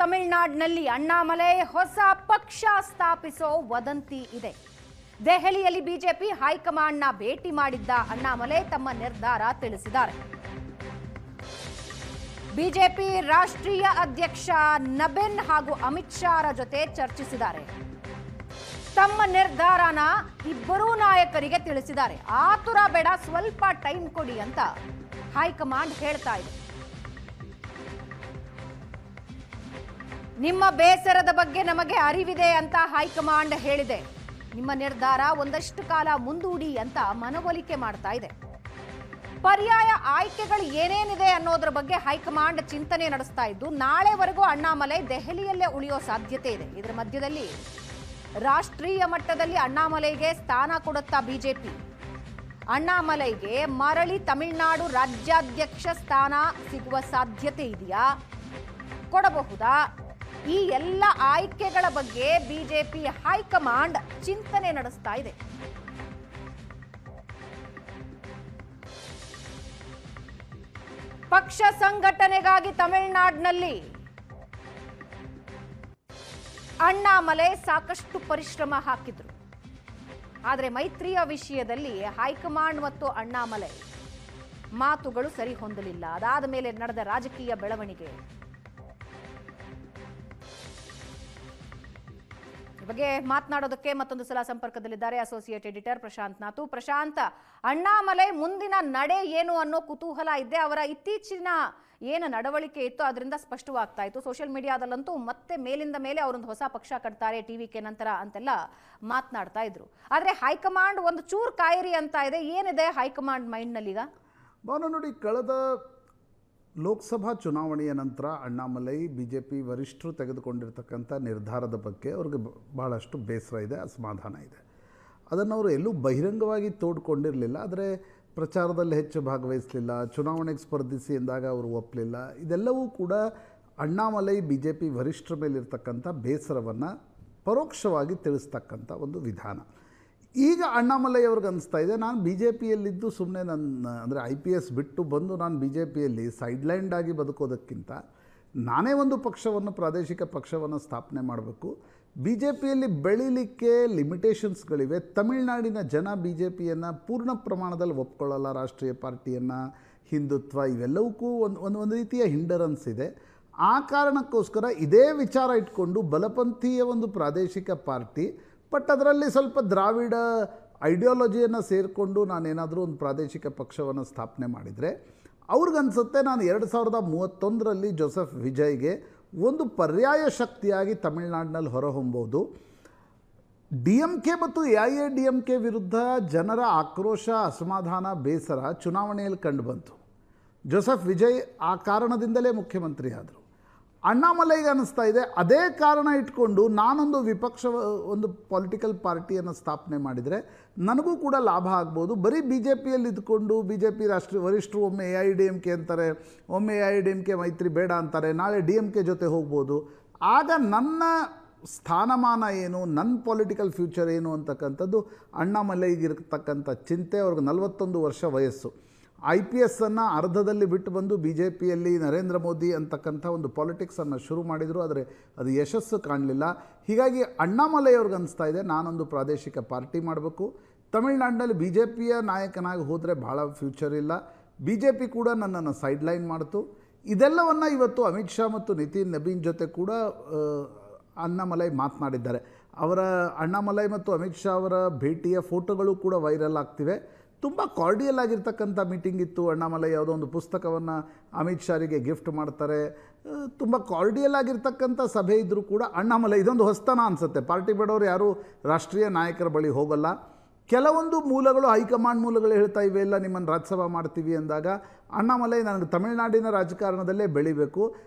ತಮಿಳುನಾಡಿನಲ್ಲಿ ಅಣ್ಣಾಮಲೈ ಹೊಸ ಪಕ್ಷ ಸ್ಥಾಪಿಸೋ ವದಂತಿ ಇದೆ. ದೆಹಲಿಯಲ್ಲಿ ಬಿಜೆಪಿ ಹೈಕಮಾಂಡ್ನ ಭೇಟಿ ಮಾಡಿದ್ದ ಅಣ್ಣಾಮಲೈ ತಮ್ಮ ನಿರ್ಧಾರ ತಿಳಿಸಿದ್ದಾರೆ. ಬಿಜೆಪಿ ರಾಷ್ಟ್ರೀಯ ಅಧ್ಯಕ್ಷ ನಬೀನ್ ಹಾಗೂ ಅಮಿತ್ ಶಾರ ಜೊತೆ ಚರ್ಚಿಸಿದ್ದಾರೆ. ತಮ್ಮ ನಿರ್ಧಾರನ ಇಬ್ಬರೂ ನಾಯಕರಿಗೆ ತಿಳಿಸಿದ್ದಾರೆ. ಆತುರ ಬೇಡ, ಸ್ವಲ್ಪ ಟೈಮ್ ಕೊಡಿ ಅಂತ ಹೈಕಮಾಂಡ್ ಹೇಳ್ತಾ ಇದೆ. ನಿಮ್ಮ ಬೇಸರದ ಬಗ್ಗೆ ನಮಗೆ ಅರಿವಿದೆ ಅಂತ ಹೈಕಮಾಂಡ್ ಹೇಳಿದೆ. ನಿಮ್ಮ ನಿರ್ಧಾರ ಒಂದಷ್ಟು ಕಾಲ ಮುಂದೂಡಿ ಅಂತ ಮನವೊಲಿಕೆ ಮಾಡ್ತಾ ಇದೆ. ಪರ್ಯಾಯ ಆಯ್ಕೆಗಳು ಏನೇನಿದೆ ಅನ್ನೋದ್ರ ಬಗ್ಗೆ ಹೈಕಮಾಂಡ್ ಚಿಂತನೆ ನಡೆಸ್ತಾ ಇದ್ದು, ನಾಳೆವರೆಗೂ ಅಣ್ಣಾಮಲೈ ದೆಹಲಿಯಲ್ಲೇ ಉಳಿಯೋ ಸಾಧ್ಯತೆ ಇದೆ. ಇದರ ಮಧ್ಯದಲ್ಲಿ ರಾಷ್ಟ್ರೀಯ ಮಟ್ಟದಲ್ಲಿ ಅಣ್ಣಾಮಲೈಗೆ ಸ್ಥಾನ ಕೊಡುತ್ತಾ ಬಿಜೆಪಿ? ಅಣ್ಣಾಮಲೈಗೆ ಮರಳಿ ತಮಿಳುನಾಡು ರಾಜ್ಯಾಧ್ಯಕ್ಷ ಸ್ಥಾನ ಸಿಗುವ ಸಾಧ್ಯತೆ ಇದೆಯಾ? ಕೊಡಬಹುದಾ? ಈ ಎಲ್ಲ ಆಯ್ಕೆಗಳ ಬಗ್ಗೆ ಬಿಜೆಪಿ ಹೈಕಮಾಂಡ್ ಚಿಂತನೆ ನಡೆಸ್ತಾ ಇದೆ. ಪಕ್ಷ ಸಂಘಟನೆಗಾಗಿ ತಮಿಳುನಾಡಿನಲ್ಲಿ ಅಣ್ಣಾಮಲೈ ಸಾಕಷ್ಟು ಪರಿಶ್ರಮ ಹಾಕಿದ್ರು. ಆದರೆ ಮೈತ್ರಿಯ ವಿಷಯದಲ್ಲಿ ಹೈಕಮಾಂಡ್ ಮತ್ತು ಅಣ್ಣಾಮಲೈ ಮಾತುಗಳು ಸರಿ ಹೊಂದಲಿಲ್ಲ. ಅದಾದ ಮೇಲೆ ನಡೆದ ರಾಜಕೀಯ ಬೆಳವಣಿಗೆ ಬಗ್ಗೆ ಮಾತನಾಡೋದಕ್ಕೆ ಮತ್ತೊಂದು ಸಲ ಸಂಪರ್ಕದಲ್ಲಿದ್ದಾರೆ ಅಸೋಸಿಯೇಟ್ ಎಡಿಟರ್ ಪ್ರಶಾಂತ್ ನಾತು. ಪ್ರಶಾಂತ್, ಅಣ್ಣಾಮಲೈ ಮುಂದಿನ ನಡೆ ಏನು ಅನ್ನೋ ಕುತೂಹಲ ಇದೆ. ಅವರ ಇತ್ತೀಚಿನ ಏನು ನಡವಳಿಕೆ ಇತ್ತು ಅದರಿಂದ ಸ್ಪಷ್ಟವಾಗ್ತಾ ಇತ್ತು. ಸೋಷಿಯಲ್ ಮೀಡಿಯಾದಲ್ಲಂತೂ ಮತ್ತೆ ಮೇಲಿಂದ ಮೇಲೆ ಅವರೊಂದು ಹೊಸ ಪಕ್ಷ ಕಟ್ತಾರೆ ಟಿವಿಕೆ ನಂತರ ಅಂತೆಲ್ಲ ಮಾತನಾಡ್ತಾ ಇದ್ರು. ಆದರೆ ಹೈಕಮಾಂಡ್ ಒಂದು ಚೂರು ಕಾಯಿರಿ ಅಂತ ಇದೆ. ಏನಿದೆ ಹೈಕಮಾಂಡ್ ಮೈಂಡ್ನಲ್ಲೀಗ? ಭಾವನ ನೋಡಿ, ಕಳೆದ ಲೋಕಸಭಾ ಚುನಾವಣೆಯ ನಂತರ ಅಣ್ಣಾಮಲೈ ಬಿಜೆಪಿ ವರಿಷ್ಠರು ತೆಗೆದುಕೊಂಡಿರ್ತಕ್ಕಂಥ ನಿರ್ಧಾರದ ಬಗ್ಗೆ ಅವ್ರಿಗೆ ಬಹಳಷ್ಟು ಬೇಸರ ಇದೆ, ಅಸಮಾಧಾನ ಇದೆ. ಅದನ್ನು ಅವರು ಎಲ್ಲೂ ಬಹಿರಂಗವಾಗಿ ತೋಡ್ಕೊಂಡಿರಲಿಲ್ಲ. ಆದರೆ ಪ್ರಚಾರದಲ್ಲಿ ಹೆಚ್ಚು ಭಾಗವಹಿಸಲಿಲ್ಲ, ಚುನಾವಣೆಗೆ ಸ್ಪರ್ಧಿಸಿ ಎಂದಾಗ ಅವರು ಒಪ್ಪಲಿಲ್ಲ. ಇದೆಲ್ಲವೂ ಕೂಡ ಅಣ್ಣಾಮಲೈ ಬಿಜೆಪಿ ವರಿಷ್ಠರ ಮೇಲಿರ್ತಕ್ಕಂಥ ಬೇಸರವನ್ನು ಪರೋಕ್ಷವಾಗಿ ತಿಳಿಸ್ತಕ್ಕಂಥ ಒಂದು ವಿಧಾನ. ಈಗ ಅಣ್ಣಾಮಲೈ ಅವ್ರಿಗೆ ಅನಿಸ್ತಾ ಇದೆ, ನಾನು ಬಿ ಜೆ ಪಿಯಲ್ಲಿದ್ದು ಸುಮ್ಮನೆ ಅಂದರೆ IPS ಬಿಟ್ಟು ಬಂದು ನಾನು ಬಿ ಜೆ ಪಿಯಲ್ಲಿ ಸೈಡ್ಲೈನ್ಡ್ ಆಗಿ ಬದುಕೋದಕ್ಕಿಂತ ನಾನೇ ಒಂದು ಪಕ್ಷವನ್ನು, ಪ್ರಾದೇಶಿಕ ಪಕ್ಷವನ್ನು ಸ್ಥಾಪನೆ ಮಾಡಬೇಕು. ಬಿ ಜೆ ಪಿಯಲ್ಲಿ ಬೆಳೀಲಿಕ್ಕೆ ಲಿಮಿಟೇಷನ್ಸ್ಗಳಿವೆ. ತಮಿಳುನಾಡಿನ ಜನ ಬಿ ಜೆ ಪಿಯನ್ನು ಪೂರ್ಣ ಪ್ರಮಾಣದಲ್ಲಿ ಒಪ್ಕೊಳ್ಳಲ್ಲ. ರಾಷ್ಟ್ರೀಯ ಪಾರ್ಟಿಯನ್ನು, ಹಿಂದುತ್ವ ಇವೆಲ್ಲವಕ್ಕೂ ಒಂದು ರೀತಿಯ ಹಿಂಡರೆನ್ಸ್ ಇದೆ. ಆ ಕಾರಣಕ್ಕೋಸ್ಕರ ಇದೇ ವಿಚಾರ ಇಟ್ಕೊಂಡು ಬಲಪಂಥೀಯ ಒಂದು ಪ್ರಾದೇಶಿಕ ಪಾರ್ಟಿ, ಬಟ್ ಅದರಲ್ಲಿ ಸ್ವಲ್ಪ ದ್ರಾವಿಡ ಐಡಿಯಾಲಜಿಯನ್ನು ಸೇರಿಕೊಂಡು ನಾನೇನಾದರೂ ಒಂದು ಪ್ರಾದೇಶಿಕ ಪಕ್ಷವನ್ನು ಸ್ಥಾಪನೆ ಮಾಡಿದರೆ ಅವ್ರಿಗನ್ಸುತ್ತೆ ನಾನು 2031ರಲ್ಲಿ ಜೋಸೆಫ್ ವಿಜಯ್ಗೆ ಒಂದು ಪರ್ಯಾಯ ಶಕ್ತಿಯಾಗಿ ತಮಿಳುನಾಡಿನಲ್ಲಿ ಹೊರಹೊಮ್ಮಬಹುದು. DMK ಮತ್ತು AIADMK ವಿರುದ್ಧ ಜನರ ಆಕ್ರೋಶ, ಅಸಮಾಧಾನ, ಬೇಸರ ಚುನಾವಣೆಯಲ್ಲಿ ಕಂಡುಬಂತು. ಜೋಸೆಫ್ ವಿಜಯ್ ಆ ಕಾರಣದಿಂದಲೇ ಮುಖ್ಯಮಂತ್ರಿ ಆದರು. ಅಣ್ಣಾಮಲೈಗೆ ಅನ್ನಿಸ್ತಾ ಇದೆ ಅದೇ ಕಾರಣ ಇಟ್ಕೊಂಡು ನಾನೊಂದು ವಿಪಕ್ಷ, ಒಂದು ಪೊಲಿಟಿಕಲ್ ಪಾರ್ಟಿಯನ್ನು ಸ್ಥಾಪನೆ ಮಾಡಿದರೆ ನನಗೂ ಕೂಡ ಲಾಭ ಆಗ್ಬೋದು. ಬರೀ ಬಿ ಜೆ ಪಿಯಲ್ಲಿ ಇದ್ಕೊಂಡು ಬಿ ಜೆ ಪಿ ರಾಷ್ಟ್ರೀಯ ವರಿಷ್ಠರು ಒಮ್ಮೆ AIADMK ಅಂತಾರೆ, ಒಮ್ಮೆ AIADMK ಮೈತ್ರಿ ಬೇಡ ಅಂತಾರೆ, ನಾಳೆ DMK ಜೊತೆ ಹೋಗ್ಬೋದು. ಆಗ ನನ್ನ ಸ್ಥಾನಮಾನ ಏನು, ನನ್ನ ಪೊಲಿಟಿಕಲ್ ಫ್ಯೂಚರ್ ಏನು ಅಂತಕ್ಕಂಥದ್ದು ಅಣ್ಣಾಮಲೈಗಿರ್ತಕ್ಕಂಥ ಚಿಂತೆ. ಅವ್ರಿಗೆ 41 ವರ್ಷ ವಯಸ್ಸು. IPSನ್ನು ಅರ್ಧದಲ್ಲಿ ಬಿಟ್ಟು ಬಂದು ಬಿ ಜೆ ಪಿಯಲ್ಲಿ ನರೇಂದ್ರ ಮೋದಿ ಅಂತಕ್ಕಂಥ ಒಂದು ಪಾಲಿಟಿಕ್ಸನ್ನು ಶುರು ಮಾಡಿದರು. ಆದರೆ ಅದು ಯಶಸ್ಸು ಕಾಣಲಿಲ್ಲ. ಹೀಗಾಗಿ ಅಣ್ಣಾಮಲೈ ಅವ್ರಿಗೆ ಅನಿಸ್ತಾ ಇದೆ ನಾನೊಂದು ಪ್ರಾದೇಶಿಕ ಪಾರ್ಟಿ ಮಾಡಬೇಕು. ತಮಿಳುನಾಡಿನಲ್ಲಿ ಬಿ ಜೆ ಪಿಯ ನಾಯಕನಾಗಿ ಹೋದರೆ ಭಾಳ ಫ್ಯೂಚರ್ ಇಲ್ಲ. ಬಿ ಜೆ ಪಿ ಕೂಡ ನನ್ನನ್ನು ಸೈಡ್ಲೈನ್ ಮಾಡ್ತು. ಇದೆಲ್ಲವನ್ನು ಇವತ್ತು ಅಮಿತ್ ಶಾ ಮತ್ತು ನಿತಿನ್ ನಬೀನ್ ಜೊತೆ ಕೂಡ ಅಣ್ಣಾಮಲೈ ಮಾತನಾಡಿದ್ದಾರೆ. ಅಣ್ಣಾಮಲೈ ಮತ್ತು ಅಮಿತ್ ಶಾ ಅವರ ಭೇಟಿಯ ಫೋಟೋಗಳು ಕೂಡ ವೈರಲ್ ಆಗ್ತಿವೆ. ತುಂಬ ಕಾರ್ಡಿಯಲ್ ಆಗಿರ್ತಕ್ಕಂಥ ಮೀಟಿಂಗ್ ಇತ್ತು. ಅಣ್ಣಾಮಲೈ ಯಾವುದೋ ಒಂದು ಪುಸ್ತಕವನ್ನು ಅಮಿತ್ ಶಾರಿಗೆ ಗಿಫ್ಟ್ ಮಾಡ್ತಾರೆ. ತುಂಬ ಕಾರ್ಡಿಯಲ್ ಆಗಿರ್ತಕ್ಕಂಥ ಸಭೆ ಇದ್ದರೂ ಕೂಡ ಅಣ್ಣಾಮಲೈ ಇದೊಂದು ಹೊಸ್ತನ ಅನಿಸುತ್ತೆ. ಪಾರ್ಟಿ ಬಿಡೋರು ಯಾರೂ ರಾಷ್ಟ್ರೀಯ ನಾಯಕರ ಬಳಿ ಹೋಗಲ್ಲ. ಕೆಲವೊಂದು ಮೂಲಗಳು, ಹೈಕಮಾಂಡ್ ಮೂಲಗಳು ಹೇಳ್ತಾ ಇವೆ ಇಲ್ಲ ನಿಮ್ಮನ್ನು ರಾಜ್ಯಸಭಾ ಮಾಡ್ತೀವಿ ಅಂದಾಗ ಅಣ್ಣಾಮಲೈ ನನಗೆ ತಮಿಳುನಾಡಿನ ರಾಜಕಾರಣದಲ್ಲೇ ಬೆಳಿಬೇಕು,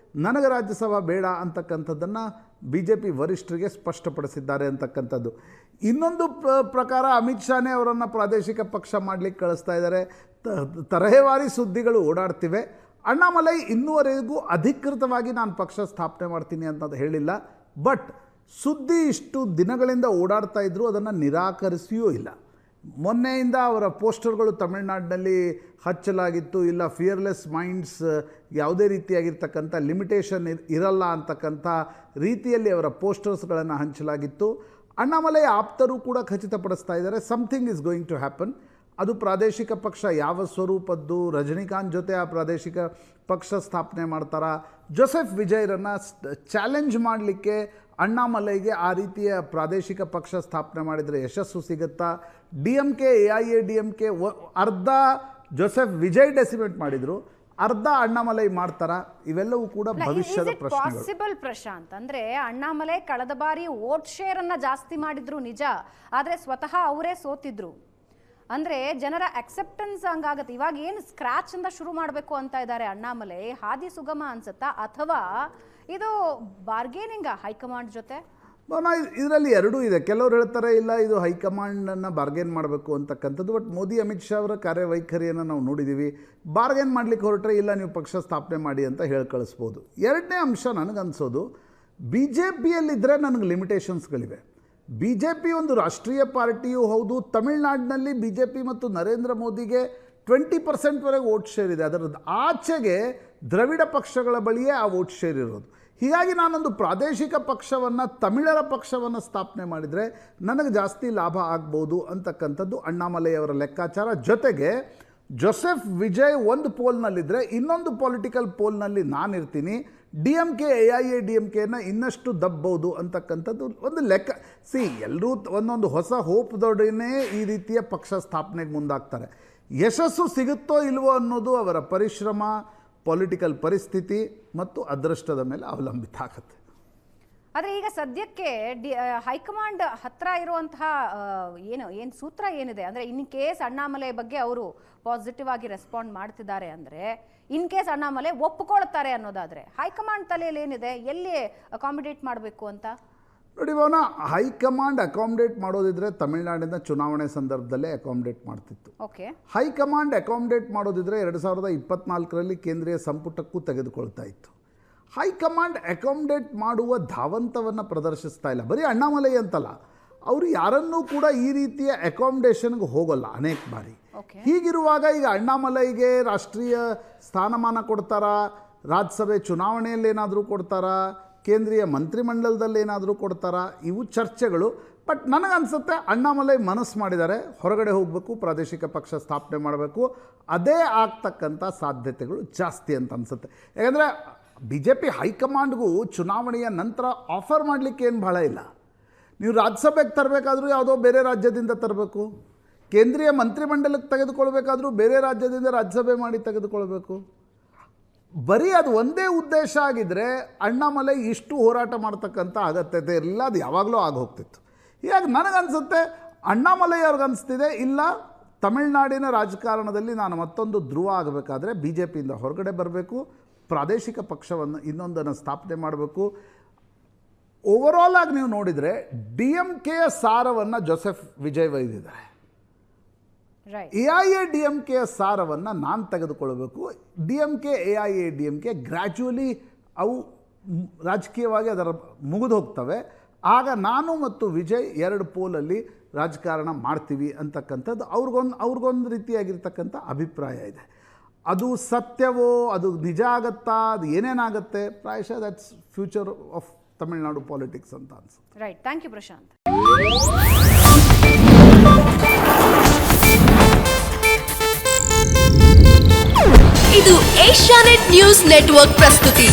ನನಗೆ ರಾಜ್ಯಸಭಾ ಬೇಡ ಅಂತಕ್ಕಂಥದ್ದನ್ನು ಬಿ ಜೆ ಪಿ ವರಿಷ್ಠರಿಗೆ ಸ್ಪಷ್ಟಪಡಿಸಿದ್ದಾರೆ ಅಂತಕ್ಕಂಥದ್ದು. ಇನ್ನೊಂದು ಪ್ರಕಾರ ಅಮಿತ್ ಶಾನೇ ಅವರನ್ನು ಪ್ರಾದೇಶಿಕ ಪಕ್ಷ ಮಾಡಲಿಕ್ಕೆ ಕಳಿಸ್ತಾ ಇದ್ದಾರೆ. ತರಹೇವಾರಿ ಸುದ್ದಿಗಳು ಓಡಾಡ್ತಿವೆ. ಅಣ್ಣಾಮಲೈ ಇನ್ನೂವರೆಗೂ ಅಧಿಕೃತವಾಗಿ ನಾನು ಪಕ್ಷ ಸ್ಥಾಪನೆ ಮಾಡ್ತೀನಿ ಅಂತ ಹೇಳಿಲ್ಲ. ಬಟ್ ಸುದ್ದಿ ಇಷ್ಟು ದಿನಗಳಿಂದ ಓಡಾಡ್ತಾ ಇದ್ದರೂ ಅದನ್ನು ನಿರಾಕರಿಸಿಯೂ ಇಲ್ಲ. ಮೊನ್ನೆಯಿಂದ ಅವರ ಪೋಸ್ಟರ್ಗಳು ತಮಿಳುನಾಡಿನಲ್ಲಿ ಹಚ್ಚಲಾಗಿತ್ತು. ಇಲ್ಲ ಫಿಯರ್ಲೆಸ್ ಮೈಂಡ್ಸ್, ಯಾವುದೇ ರೀತಿಯಾಗಿರ್ತಕ್ಕಂಥ ಲಿಮಿಟೇಷನ್ ಇರಲ್ಲ ಅಂತಕ್ಕಂಥ ರೀತಿಯಲ್ಲಿ ಅವರ ಪೋಸ್ಟರ್ಸ್ಗಳನ್ನು ಹಂಚಲಾಗಿತ್ತು. ಅಣ್ಣಾಮಲೈ ಆಪ್ತರು ಕೂಡ ಖಚಿತಪಡಿಸ್ತಾ ಇದ್ದಾರೆ something is going to happen. ಅದು ಪ್ರಾದೇಶಿಕ ಪಕ್ಷ ಯಾವ ಸ್ವರೂಪದ್ದು, ರಜನಿಕಾಂತ್ ಜೊತೆ ಆ ಪ್ರಾದೇಶಿಕ ಪಕ್ಷ ಸ್ಥಾಪನೆ ಮಾಡ್ತಾರಾ, ಜೋಸೆಫ್ ವಿಜಯ್ರನ್ನು ಚಾಲೆಂಜ್ ಮಾಡಲಿಕ್ಕೆ ಅಣ್ಣಾಮಲೈಗೆ ಆ ರೀತಿಯ ಪ್ರಾದೇಶಿಕ ಪಕ್ಷ ಸ್ಥಾಪನೆ ಮಾಡಿದರೆ ಯಶಸ್ಸು ಸಿಗುತ್ತಾ, DMK AIADMK ಅರ್ಧ ಜೋಸೆಫ್ ವಿಜಯ್ ಡೆಸಿಮೇಟ್ ಮಾಡಿದರು, ಅರ್ಧ ಅಣ್ಣಾಮಲೈ ಮಾಡ್ತಾರಾ, ಇವೆಲ್ಲವೂ ಕೂಡ ಭವಿಷ್ಯದ ಪ್ರಶ್ನೆಗಳು. ಪಾಸಿಬಲ್ ಪ್ರಶಾಂತ್, ಅಂದ್ರೆ ಅಣ್ಣಾಮಲೈ ಕಳೆದ ಬಾರಿ ವೋಟ್ ಶೇರ್ ಅನ್ನ ಜಾಸ್ತಿ ಮಾಡಿದ್ರು ನಿಜ, ಆದ್ರೆ ಸ್ವತಃ ಅವರೇ ಸೋತಿದ್ರು. ಅಂದ್ರೆ ಜನರ ಅಕ್ಸೆಪ್ಟೆನ್ಸ್ ಹಂಗಾಗತ್ತೆ. ಇವಾಗ ಏನು ಸ್ಕ್ರಾಚ್ ಇಂದ ಶುರು ಮಾಡಬೇಕು ಅಂತ ಇದ್ದಾರೆ ಅಣ್ಣಾಮಲೈ, ಹಾದಿ ಸುಗಮ ಅನ್ಸುತ್ತಾ ಅಥವಾ ಇದು ಬಾರ್ಗೇನಿಂಗ್ ಹೈಕಮಾಂಡ್ ಜೊತೆ? ಇದರಲ್ಲಿ ಎರಡೂ ಇದೆ. ಕೆಲವರು ಹೇಳ್ತಾರೆ ಇಲ್ಲ ಇದು ಹೈಕಮಾಂಡನ್ನು ಬಾರ್ಗೇನ್ ಮಾಡಬೇಕು ಅಂತಕ್ಕಂಥದ್ದು. ಬಟ್ ಮೋದಿ ಅಮಿತ್ ಶಾ ಅವರ ಕಾರ್ಯವೈಖರಿಯನ್ನು ನಾವು ನೋಡಿದ್ದೀವಿ. ಬಾರ್ಗೇನ್ ಮಾಡಲಿಕ್ಕೆ ಹೊರಟ್ರೆ ಇಲ್ಲ ನೀವು ಪಕ್ಷ ಸ್ಥಾಪನೆ ಮಾಡಿ ಅಂತ ಹೇಳಿ ಕಳಿಸ್ಬೋದು. ಎರಡನೇ ಅಂಶ ನನಗನ್ಸೋದು, BJPಯಲ್ಲಿದ್ದರೆ ನನಗೆ ಲಿಮಿಟೇಷನ್ಸ್ಗಳಿವೆ. BJP ಒಂದು ರಾಷ್ಟ್ರೀಯ ಪಾರ್ಟಿಯೂ ಹೌದು. ತಮಿಳುನಾಡಿನಲ್ಲಿ BJP ಮತ್ತು ನರೇಂದ್ರ ಮೋದಿಗೆ 20% ವೋಟ್ ಶೇರ್ ಇದೆ. ಅದರದ್ದು ಆಚೆಗೆ ದ್ರವಿಡ ಪಕ್ಷಗಳ ಬಳಿಯೇ ಆ ವೋಟ್ ಶೇರ್ ಇರೋದು. ಹೀಗಾಗಿ ನಾನೊಂದು ಪ್ರಾದೇಶಿಕ ಪಕ್ಷವನ್ನು, ತಮಿಳರ ಪಕ್ಷವನ್ನು ಸ್ಥಾಪನೆ ಮಾಡಿದರೆ ನನಗೆ ಜಾಸ್ತಿ ಲಾಭ ಆಗ್ಬೋದು ಅಂತಕ್ಕಂಥದ್ದು ಅಣ್ಣಾಮಲೈಯವರ ಲೆಕ್ಕಾಚಾರ. ಜೊತೆಗೆ ಜೋಸೆಫ್ ವಿಜಯ್ ಒಂದು ಪೋಲ್ನಲ್ಲಿದ್ದರೆ ಇನ್ನೊಂದು ಪೊಲಿಟಿಕಲ್ ಪೋಲ್ನಲ್ಲಿ ನಾನಿರ್ತೀನಿ, DMK AIADMKನ ಇನ್ನಷ್ಟು ದಬ್ಬೋದು ಅಂತಕ್ಕಂಥದ್ದು ಒಂದು ಲೆಕ್ಕ. ಎಲ್ಲರೂ ಒಂದೊಂದು ಹೊಸ ಹೋಪ್ದೊಡನೆ ಈ ರೀತಿಯ ಪಕ್ಷ ಸ್ಥಾಪನೆಗೆ ಮುಂದಾಗ್ತಾರೆ. ಯಶಸ್ಸು ಸಿಗುತ್ತೋ ಇಲ್ವೋ ಅನ್ನೋದು ಅವರ ಪರಿಶ್ರಮ, ಪೊಲಿಟಿಕಲ್ ಪರಿಸ್ಥಿತಿ ಮತ್ತು ಅದೃಷ್ಟದ ಮೇಲೆ ಅವಲಂಬಿತ ಆಗುತ್ತೆ. ಆದರೆ ಈಗ ಸದ್ಯಕ್ಕೆ ಹೈಕಮಾಂಡ್ ಹತ್ರ ಇರುವಂತಹ ಏನು ಸೂತ್ರ ಏನಿದೆ ಅಂದರೆ, ಇನ್ ಕೇಸ್ ಅಣ್ಣಾಮಲೈ ಬಗ್ಗೆ ಅವರು ಪಾಸಿಟಿವ್ ಆಗಿ ರೆಸ್ಪಾಂಡ್ ಮಾಡ್ತಿದ್ದಾರೆ ಅಂದರೆ, ಇನ್ ಕೇಸ್ ಅಣ್ಣಾಮಲೈ ಒಪ್ಪಿಕೊಳ್ತಾರೆ ಅನ್ನೋದಾದರೆ ಹೈಕಮಾಂಡ್ ತಲೆಯಲ್ಲಿ ಏನಿದೆ, ಎಲ್ಲಿ ಅಕಾಮಿಡೇಟ್ ಮಾಡಬೇಕು ಅಂತ? ನೋಡಿ ಭವನ, ಹೈಕಮಾಂಡ್ ಅಕಾಮಿಡೇಟ್ ಮಾಡೋದಿದ್ರೆ ತಮಿಳುನಾಡಿನ ಚುನಾವಣೆ ಸಂದರ್ಭದಲ್ಲೇ ಅಕಾಮಿಡೇಟ್ ಮಾಡ್ತಿತ್ತು. ಓಕೆ, ಹೈಕಮಾಂಡ್ ಅಕಾಮಿಡೇಟ್ ಮಾಡೋದಿದ್ರೆ 2024ರಲ್ಲಿ ಕೇಂದ್ರೀಯ ಸಂಪುಟಕ್ಕೂ ತೆಗೆದುಕೊಳ್ತಾ ಇತ್ತು. ಹೈಕಮಾಂಡ್ ಅಕಾಮಿಡೇಟ್ ಮಾಡುವ ಧಾವಂತವನ್ನು ಪ್ರದರ್ಶಿಸ್ತಾ ಇಲ್ಲ. ಬರೀ ಅಣ್ಣಾಮಲೈ ಅಂತಲ್ಲ, ಅವರು ಯಾರನ್ನೂ ಕೂಡ ಈ ರೀತಿಯ ಅಕಾಮಿಡೇಷನ್ಗೆ ಹೋಗೋಲ್ಲ ಅನೇಕ ಬಾರಿ. ಹೀಗಿರುವಾಗ ಈಗ ಅಣ್ಣಾಮಲೈಗೆ ರಾಷ್ಟ್ರೀಯ ಸ್ಥಾನಮಾನ ಕೊಡ್ತಾರಾ, ರಾಜ್ಯಸಭೆ ಚುನಾವಣೆಯಲ್ಲಿ ಏನಾದರೂ ಕೊಡ್ತಾರಾ, ಕೇಂದ್ರೀಯ ಮಂತ್ರಿಮಂಡಲದಲ್ಲಿ ಏನಾದರೂ ಕೊಡ್ತಾರಾ, ಇವು ಚರ್ಚೆಗಳು. ಬಟ್ ನನಗನ್ಸುತ್ತೆ ಅಣ್ಣಾಮಲೈ ಮನಸ್ಸು ಮಾಡಿದ್ದಾರೆ, ಹೊರಗಡೆ ಹೋಗಬೇಕು, ಪ್ರಾದೇಶಿಕ ಪಕ್ಷ ಸ್ಥಾಪನೆ ಮಾಡಬೇಕು, ಅದೇ ಆಗ್ತಕ್ಕಂಥ ಸಾಧ್ಯತೆಗಳು ಜಾಸ್ತಿ ಅಂತ ಅನಿಸುತ್ತೆ. ಯಾಕಂದರೆ BJP ಹೈಕಮಾಂಡ್ಗೂ ಚುನಾವಣೆಯ ನಂತರ ಆಫರ್ ಮಾಡಲಿಕ್ಕೆ ಏನು ಭಾಳ ಇಲ್ಲ. ನೀವು ರಾಜ್ಯಸಭೆಗೆ ತರಬೇಕಾದ್ರೂ ಯಾವುದೋ ಬೇರೆ ರಾಜ್ಯದಿಂದ ತರಬೇಕು, ಕೇಂದ್ರೀಯ ಮಂತ್ರಿಮಂಡಲಕ್ಕೆ ತೆಗೆದುಕೊಳ್ಬೇಕಾದ್ರೂ ಬೇರೆ ರಾಜ್ಯದಿಂದ ರಾಜ್ಯಸಭೆ ಮಾಡಿ ತೆಗೆದುಕೊಳ್ಬೇಕು. ಬರೀ ಅದು ಒಂದೇ ಉದ್ದೇಶ ಆಗಿದ್ದರೆ ಅಣ್ಣಾಮಲೈ ಇಷ್ಟು ಹೋರಾಟ ಮಾಡ್ತಕ್ಕಂಥ ಅಗತ್ಯತೆ ಇರಲಿಲ್ಲ, ಅದು ಯಾವಾಗಲೂ ಆಗೋಗ್ತಿತ್ತು. ಹೀಗಾಗಿ ನನಗನ್ಸುತ್ತೆ ಅಣ್ಣಾಮಲೈ ಅವ್ರಿಗನ್ನಿಸ್ತಿದೆ, ಇಲ್ಲ ತಮಿಳುನಾಡಿನ ರಾಜಕಾರಣದಲ್ಲಿ ನಾನು ಮತ್ತೊಂದು ಧ್ರುವ ಆಗಬೇಕಾದ್ರೆ BJPಯಿಂದ ಹೊರಗಡೆ ಬರಬೇಕು, ಪ್ರಾದೇಶಿಕ ಪಕ್ಷವನ್ನು ಇನ್ನೊಂದನ್ನು ಸ್ಥಾಪನೆ ಮಾಡಬೇಕು. ಓವರಾಲ್ ಆಗಿ ನೀವು ನೋಡಿದರೆ DMKಯ ಸಾರವನ್ನು ಜೋಸೆಫ್ ವಿಜಯ್ ಒಯ್ದಿದ್ದಾರೆ. AIADMKಯ ಸಾರವನ್ನು ನಾನು ತೆಗೆದುಕೊಳ್ಬೇಕು. DMK AIADMK ಗ್ರ್ಯಾಜುವಲಿ ಅವು ರಾಜಕೀಯವಾಗಿ ಅದರ ಮುಗಿದು ಹೋಗ್ತವೆ. ಆಗ ನಾನು ಮತ್ತು ವಿಜಯ್ 2 ಪೋಲಲ್ಲಿ ರಾಜಕಾರಣ ಮಾಡ್ತೀವಿ ಅಂತಕ್ಕಂಥದ್ದು ಅವ್ರಿಗೊಂದು ರೀತಿಯಾಗಿರ್ತಕ್ಕಂಥ ಅಭಿಪ್ರಾಯ ಇದೆ. ಅದು ಸತ್ಯವೋ, ಅದು ನಿಜ ಆಗತ್ತಾ, ಅದು ಏನೇನಾಗುತ್ತೆ, ಪ್ರಾಯಶಃ that's future of Tamil Nadu politics ಅಂತ ಅನ್ಸುತ್ತೆ. Right, thank you Prashant. ಇದು ಏಷ್ಯಾನೆಟ್ ನ್ಯೂಸ್ ನೆಟ್ವರ್ಕ್ ಪ್ರಸ್ತುತಿ.